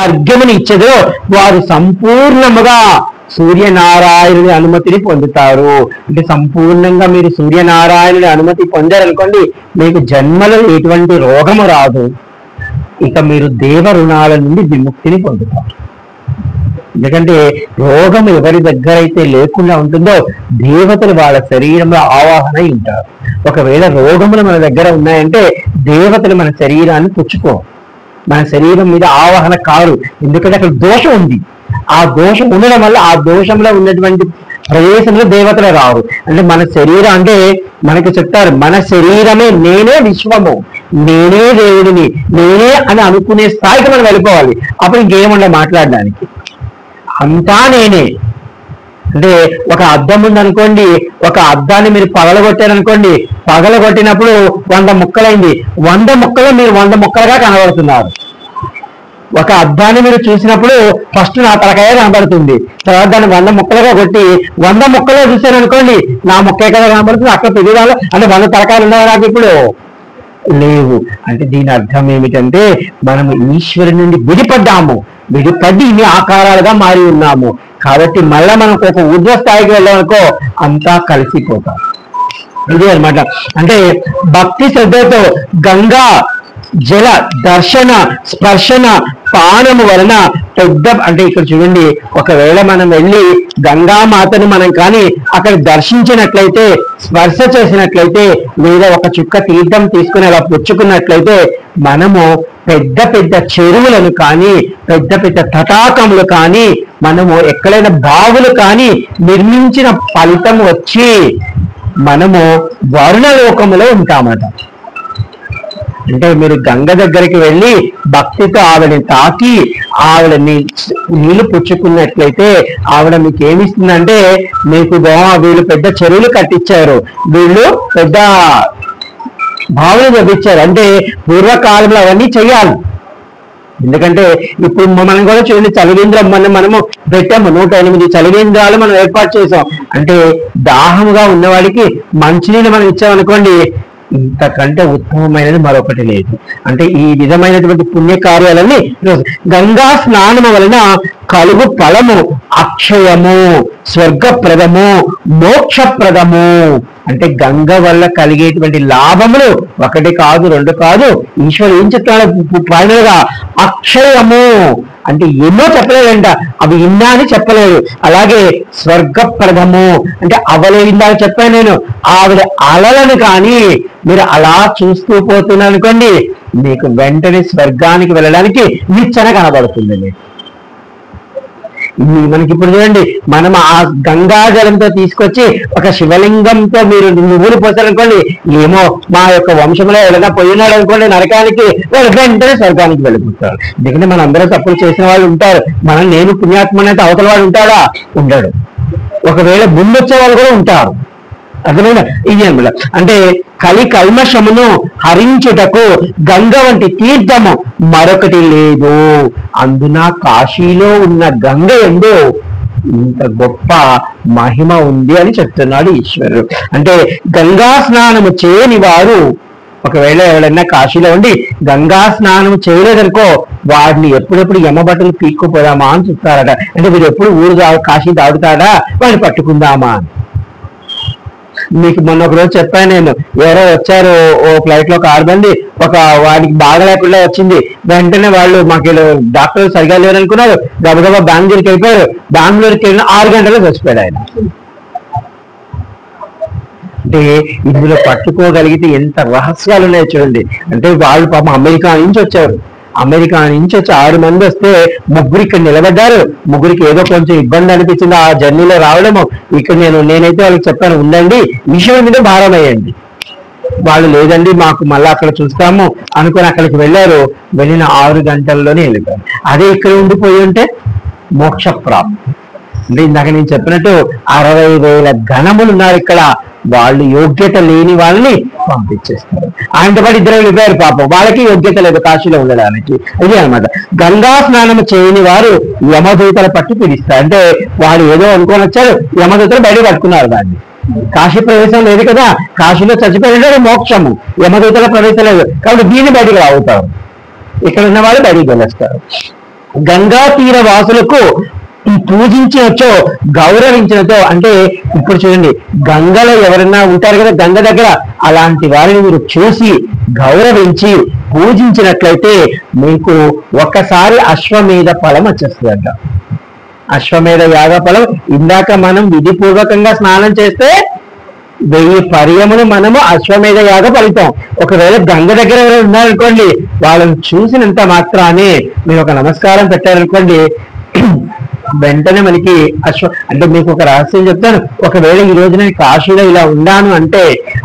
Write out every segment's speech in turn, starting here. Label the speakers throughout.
Speaker 1: అర్ఘ్యముని ఇచ్చదో వారు సంపూర్ణముగా సూర్యనారాయణుని అనుమతిని పొందుతారు. అంటే సంపూర్ణంగా మీరు సూర్యనారాయణుని అనుమతి పొందారనుకోండి, మీకు జన్మలో ఎటువంటి రోగము రాదు. ఇక మీరు దేవ రుణాల నుండి విముక్తిని పొందుతారు. ఎందుకంటే రోగం ఎవరి దగ్గర అయితే లేకుండా ఉంటుందో దేవతలు వాళ్ళ శరీరంలో ఆవాహన ఉంటారు. ఒకవేళ రోగములు మన దగ్గర ఉన్నాయంటే దేవతలు మన శరీరాన్ని పుచ్చుకో, మన శరీరం మీద ఆవాహన కారు. ఎందుకంటే అక్కడ దోషం ఉంది. ఆ దోషం ఉండడం వల్ల ఆ దోషంలో ఉన్నటువంటి ప్రదేశంలో దేవతలు రావు. అంటే మన శరీరం అంటే మనకి చెప్తారు, మన శరీరమే నేనే విశ్వము, నేనే దేవుడిని, నేనే అని అనుకునే స్థాయికి మనం వెళ్ళిపోవాలి. అప్పుడు ఇంకేముండ మాట్లాడడానికి, అంతా నేనే. అంటే ఒక అద్దం ఉందనుకోండి, ఒక అద్దాన్ని మీరు పగలగొట్టారనుకోండి, పగలగొట్టినప్పుడు 100 ముక్కలైంది, 100 ముక్కలు మీరు 100 ముక్కలుగా కనబడుతున్నారు. ఒక అద్దాన్ని మీరు చూసినప్పుడు ఫస్ట్ నా తలకాయ కనబడుతుంది, తర్వాత దాన్ని 100 ముక్కలుగా కొట్టి 100 ముక్కలో చూశారనుకోండి, నా ముక్కే కదా కనబడుతుంది. అక్కడ పెద్దవాళ్ళు అంటే 100 తలకాయలు ఉన్నాయా నాకు ఇప్పుడు లేవు. అంటే దీని అర్థం ఏమిటంటే మనము ఈశ్వరుని నుండి విడిపడ్డాము, విడిపడి ఇన్ని ఆకారాలుగా మారి ఉన్నాము. కాబట్టి మళ్ళా మనం ఒక ఊర్ధ్వ స్థాయికి వెళ్ళామనుకో అంతా కలిసిపోతాం. ఇదే అనమాట. అంటే భక్తి శ్రద్ధతో గంగా జల దర్శన స్పర్శన పానము వలన పెద్ద, అంటే ఇక్కడ చూడండి, ఒకవేళ మనం వెళ్ళి గంగామాతను మనం కానీ అక్కడ దర్శించినట్లయితే, స్పర్శ చేసినట్లయితే, లేదా ఒక చుక్క తీర్థం తీసుకుని అలా పుచ్చుకున్నట్లయితే మనము పెద్ద పెద్ద చెరువులను కానీ పెద్ద పెద్ద తటాకములు కానీ మనము ఎక్కడైనా బావులు కానీ నిర్మించిన ఫలితం వచ్చి మనము వరుణలోకములో ఉంటామట. అంటే మీరు గంగ దగ్గరికి వెళ్ళి భక్తితో ఆవిడని తాకి ఆవిడని నీళ్లు పుచ్చుకున్నట్లయితే ఆవిడ మీకు ఏమిస్తుందంటే, మీకు వీళ్ళు పెద్ద చెరువులు కట్టించారు, వీళ్ళు పెద్ద భావన చూపించారు. అంటే పూర్వకాలంలో అవన్నీ చెయ్యాలి. ఎందుకంటే ఇప్పుడు మనం కూడా చూడండి, చలివేంద్రం మనము పెట్టాము, 108 చలివేంద్రాలు మనం ఏర్పాటు చేసాం. అంటే దాహముగా ఉన్నవాడికి మంచినీళ్ళు మనం ఇచ్చామనుకోండి, ఇంతకంటే ఉత్తమమైనది మరొకటి లేదు. అంటే ఈ విధమైనటువంటి పుణ్యకార్యాలన్నీ గంగా స్నానము వలన కలుగు ఫలము అక్షయము, స్వర్గప్రదము, మోక్షప్రదము. అంటే గంగ వల్ల కలిగేటువంటి లాభములు 1 కాదు 2 కాదు. ఈశ్వరుడు ఏం చెప్తాడు ఫైనల్ గా? అక్షయము అంటే ఎన్నో చెప్పలేదంట, అవి ఇన్నా అని చెప్పలేదు. అలాగే స్వర్గప్రదము అంటే అవలే ఇందాక చెప్పాను నేను, ఆవిడ అలలను కానీ మీరు అలా చూస్తూ పోతున్నారు అనుకోండి, మీకు వెంటనే స్వర్గానికి వెళ్ళడానికి నిచ్చెన కనబడుతుంది. మనకి ఇప్పుడు చూడండి, మనం ఆ గంగాజలంతో తీసుకొచ్చి ఒక శివలింగంతో మీరు నువ్వులు పోతారనుకోండి, ఏమో మా యొక్క వంశంలో ఎవరైనా పోయినాడు అనుకోండి నరకానికి, వాళ్ళు వెంటనే స్వర్గానికి వెళ్ళిపోతారు. ఎందుకంటే మన అందరూ తప్పులు చేసిన వాళ్ళు ఉంటారు, నేను పుణ్యాత్మని అయితే అవతల వాడు ఉంటాడా? ఉండడు. ఒకవేళ ముందొచ్చే వాళ్ళు కూడా ఉంటారు. అర్థమైనా? ఇది అనమాట. అంటే కలి కల్మషమును హరించుటకు గంగ వంటి తీర్థము మరొకటి లేదు. అందున కాశీలో ఉన్న గంగ ఎందు ఇంత గొప్ప మహిమ ఉంది అని చెప్తున్నాడు ఈశ్వరుడు. అంటే గంగా స్నానము చేయని వారు, ఒకవేళ ఎవరైనా కాశీలో ఉండి గంగా స్నానం చేయలేదనుకో, వాడిని ఎప్పుడెప్పుడు యమబట్టలు పీక్కుపోదామా అని చూస్తారట. అంటే మీరు ఎప్పుడు ఊరు కాశీ దాడుతాడా, వాడిని పట్టుకుందామా అని. మీకు మొన్న ఒక రోజు చెప్పాను నేను, ఎవరో వచ్చారు ఓ ఫ్లైట్ లో 6 మంది, వాడికి బాగా లేకుండా వచ్చింది. వెంటనే వాళ్ళు మాకు డాక్టర్లు సరిగా లేరనుకున్నారు, గబగబా బెంగళూరుకి వెళ్ళిపోయారు. బెంగళూరుకి వెళ్ళిన 6 గంటల్లో చచ్చిపోయాడు ఆయన. అంటే ఇందులో పట్టుకోగలిగితే ఎంత రహస్యాలు ఉన్నాయో చూడండి. అంటే వాళ్ళు పాపం అమెరికా నుంచి వచ్చారు, అమెరికా నుంచి వచ్చి 6 మంది వస్తే 3 ఇక్కడ నిలబడ్డారు. 3కి ఏదో కొంచెం ఇబ్బంది అనిపించింది ఆ జర్నీలో రావడము. ఇక్కడ నేనైతే వాళ్ళకి చెప్పాను, ఉండండి విషయం మీద భారం అయ్యండి. వాళ్ళు లేదండి మాకు మళ్ళీ అక్కడ చూస్తాము అనుకుని అక్కడికి వెళ్ళారు. వెళ్ళిన 6 గంటల్లోనే వెళ్ళిపోయారు. అదే ఇక్కడ ఉండిపోయి ఉంటే మోక్ష ప్రాప్తి. అంటే ఇందాక నేను చెప్పినట్టు 60,000 గణములు ఉన్నారు ఇక్కడ, వాళ్ళు యోగ్యత లేని వాళ్ళని పంపించేస్తారు. ఆయనతో పాటు 2 వెళ్ళిపోయారు పాపం, వాళ్ళకి యోగ్యత లేదు కాశీలో ఉండడానికి. ఇది అనమాట. గంగా స్నానం చేయని వారు యమదూతల పట్టు పిలుస్తారు. అంటే వాళ్ళు ఏదో అనుకొని వచ్చారు, యమదూతలు బయట పట్టుకున్నారు దాన్ని. కాశీ ప్రవేశం లేదు కదా, కాశీలో చచ్చిపోయిన మోక్షము, యమదూతల ప్రవేశం లేదు కాబట్టి దీన్ని బయటికి రావుతారు. ఇక్కడ ఉన్న వాళ్ళు బయటికి వెళ్ళేస్తారు. గంగా తీర వాసులకు పూజించినచో, గౌరవించినచో, అంటే ఇప్పుడు చూడండి గంగలో ఎవరైనా ఉంటారు కదా గంగ దగ్గర, అలాంటి వారిని మీరు చూసి గౌరవించి పూజించినట్లయితే మీకు ఒక్కసారి అశ్వమేధ ఫలం వచ్చేస్తుందంట. అశ్వమేధ యాగ ఫలం. ఇందాక మనం విధిపూర్వకంగా స్నానం చేస్తే 1000 పర్యములు మనము అశ్వమేధ యాగ ఫలితం. ఒకవేళ గంగ దగ్గర ఎవరైనా ఉన్నారనుకోండి, వాళ్ళని చూసినంత మాత్రానే మీరు ఒక నమస్కారం పెట్టారనుకోండి, వెంటనే మనకి అంటే మీకు ఒక రహస్యం చెప్తాను. ఒకవేళ ఈ రోజు నేను కాశీలో ఇలా ఉన్నాను అంటే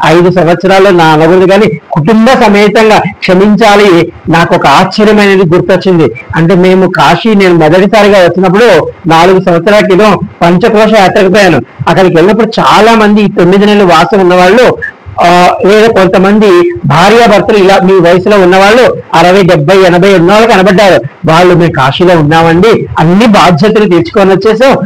Speaker 1: 5 సంవత్సరాల్లో నా అనకూడదు కానీ కుటుంబ సమేతంగా క్షమించాలి. నాకు ఒక ఆశ్చర్యమైనది గుర్తొచ్చింది. అంటే మేము కాశీ నేను మొదటిసారిగా వచ్చినప్పుడు 4 సంవత్సరాల క్రితం పంచకోశ యాత్రకు పోయాను. అక్కడికి వెళ్ళినప్పుడు చాలా మంది 9 నెలలు వాసం ఉన్నవాళ్ళు, లేదా కొంతమంది భార్యాభర్తలు ఇలా మీ వయసులో ఉన్నవాళ్ళు 60, 70, 80 ఉన్నవాళ్ళు కనబడ్డారు. వాళ్ళు మేము కాశీలో ఉన్నామండి, అన్ని బాధ్యతలు తీర్చుకొని వచ్చేసాం,